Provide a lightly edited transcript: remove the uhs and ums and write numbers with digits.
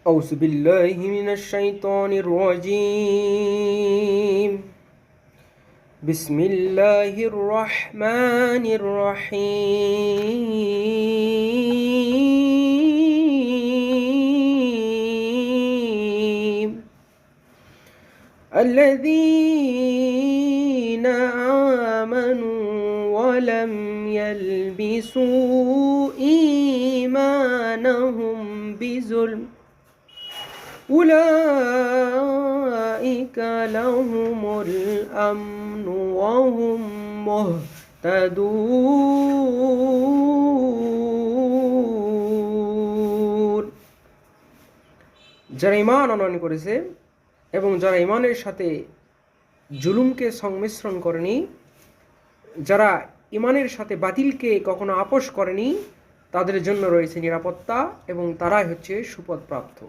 أعوذ بالله من الشيطان الرجيم. بسم الله الرحمن الرحيم. الذين آمنوا ولم يلبسوا إيمانهم بظلم أولئك لهم الأمن وهم مهتدون। যারা ঈমান আনয়ন করেছে এবং যারা ঈমানের সাথে জুলুমকে সংমিশ্রণ করেনি, যারা ঈমানের সাথে বাতিলকে কখনো আপোষ করেনি, তাদের জন্য রয়েছে নিরাপত্তা এবং তারাই হচ্ছে সুপথপ্রাপ্ত।